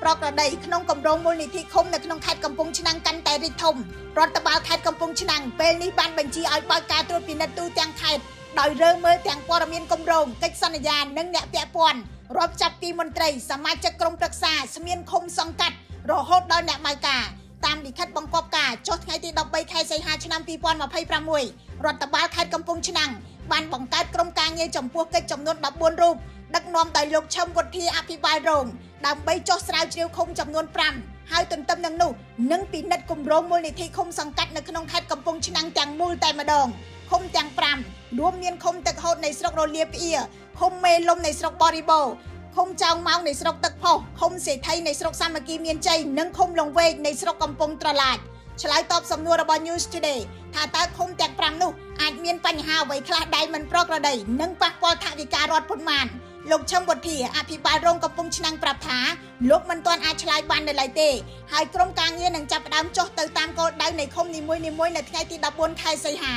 ប្រក្រតីក្នុងគម្រោងមូលនិធិឃុំនៅក្នុងខេត្តកំពង់ឆ្នាំងកាន់តែរីកធំរដ្ឋបាលខេត្តកំពង់ឆ្នាំងពេលនេះបានបញ្ជាឲ្យបើកការត្រួតពិនិត្យទូទាំងខេត្តដោយរើមើលទាំងព័ត៌មានគម្រោងកិច្ចសន្យានិងអ្នកពាក់ព័ន្ធរាប់ចាប់ពីមន្ត្រីសមាជិកក្រុមប្រឹក្សាស្មានឃុំសង្កាត់រហូតដល់អ្នកម៉ៅការតាមលិខិតបង្គាប់ការចុះថ្ងៃទី13ខែសីហាឆ្នាំ2026រដ្ឋបាលខេត្តកំពង់ឆ្នាំងបានបង្កើតក្រុមការងារចំពោះកិច្ចចំនួន14រូបដឹកនាំដោយលោកឈឹមវុធាអភិបាលរងដើម្បីចុះស្រាវជ្រាវឃុំចំនួន5ហើយទន្ទឹមនឹងនោះនឹងពិនិត្យគម្រោងមូលនិធិឃុំសង្កាត់នៅក្នុងខេត្តកំពង់ឆ្នាំងទាំងមូលតែម្ដងឃុំទាំង5រួមមានឃុំទឹកហូតនៃស្រុករលាផ្អៀឃុំមេលំនៃស្រុកបរិបូរឃុំចောင်းម៉ោងនៃស្រុកទឹកផុសឃុំសេដ្ឋីនៃស្រុកសាមគ្គីមានជ័យនិងឃុំលង្វែកនៃស្រុកកំពង់ត្រឡាចឆ្លើយតបសំណួររបស់ News Today ថាតើឃុំទាំង5នោះអាចមានបញ្ហាអ្វីខ្លះដែលមិនប្រក្រតីនិងប៉ះពាល់ថវិការដ្ឋប៉ុន្មានលោកឈឹមវុធាអភិបាលរងកំពង់ឆ្នាំងប្រាប់ថាលោកមិនទាន់អាចឆ្លើយបាននៅឡើយទេហើយក្រុមការងារនឹងចាប់ផ្ដើមចុះទៅតាមគោលដៅនៃឃុំនីមួយៗនៅថ្ងៃទី14ខែសីហា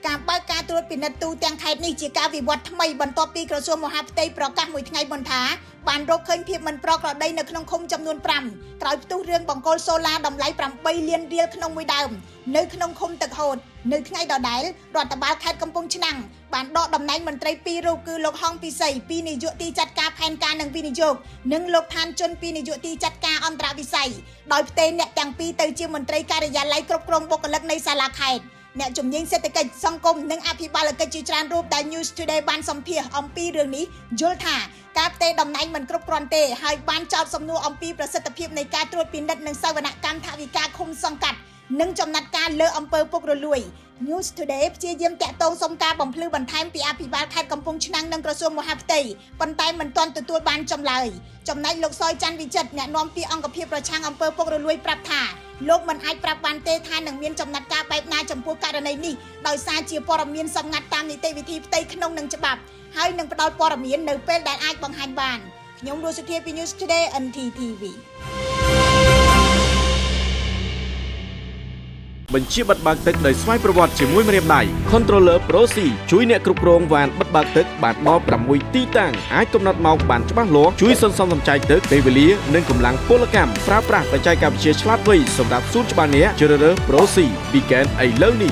ការបើកការត្រួតពិនិត្យទូទាំងខេត្តនេះជាការវិវត្តថ្មីបន្ទាប់ពីក្រសួងមហាផ្ទៃប្រកាសមួយថ្ងៃមុនថាបានរកឃើញភាពមិនប្រក្រតីនៅក្នុងឃុំចំនួន5ក្រោយផ្ទុះរឿងបង្គោលសូឡាតម្លៃ8លានរៀលក្នុងមួយដើមនៅក្នុងឃុំទឹកហូតនៅថ្ងៃដដែលរដ្ឋបាលខេត្តកំពង់ឆ្នាំងបានដកតំណែងមន្ត្រី2រូបគឺលោកហងពិសីពីនាយកទីចាត់ការផែនការនិងវិនិយោគនិងលោកឋានជុនពីនាយកទីចាត់ការអន្តរវិស័យដោយផ្ទេរអ្នកទាំងពីរទៅជាមន្ត្រីការិយាល័យគ្រប់គ្រងបុគ្គលិកនៃសាលាខេត្តអ្នកជំនាញសេដ្ឋកិច្ចសង្គមនិងអភិបាលកិច្ចជាច្រើនរូបដែល News Today បានសម្ភាសអំពីរឿងនេះយល់ថាការផ្ទេរតំណែងមិនគ្រប់គ្រាន់ទេហើយបានចោទសំណួរអំពីប្រសិទ្ធភាពនៃការត្រួតពិនិត្យនិងសវនកម្មថវិកាឃុំសង្កាត់និងចំណាត់ការលើអំពើពុករលួយ News Today ព្យាយាមតាក់ទងសុំការបំភ្លឺបន្ថែមពីអភិបាលខេត្តកំពង់ឆ្នាំងនិងក្រសួងមហាផ្ទៃប៉ុន្តែមិនទាន់ទទួលបានចម្លើយចំណែកលោកសយច័ន្ទវិចិត្រអ្នកនាំពាក្យអង្គភាពប្រឆាំងអំពើពុករលួយប្រាប់ថាលោកមិនអាចប្រាប់បានទេថានឹងមានចំណាត់ការបែបណាចំពោះករណីនេះដោយសារជាព័ត៌មានសម្ងាត់តាមនីតិវិធីផ្ទៃក្នុងនិងច្បាប់ហើយនឹងផ្ដល់ព័ត៌មាននៅពេលដែលអាចបង្ហាញបានខ្ញុំរស់សុធាពី News Today NTTV បញ្ជាបិទបើកទឹកដោយស្វ័យប្រវត្តិជាមួយម្រាមដៃ Controller Pro C ជួយអ្នកគ្រប់គ្រងវ៉ានបិទបើកទឹកបានដល់6ទីតាំងអាចកំណត់ម៉ោងបានច្បាស់លាស់ជួយសន្សំសំចៃទឹកពេលវេលានិងកម្លាំងពលកម្មប្រើប្រាស់បច្ចេកវិទ្យាឆ្លាតវៃសម្រាប់សួនច្បារអ្នកជ្រើសរើស Pro C ពីកែនឥឡូវនេះ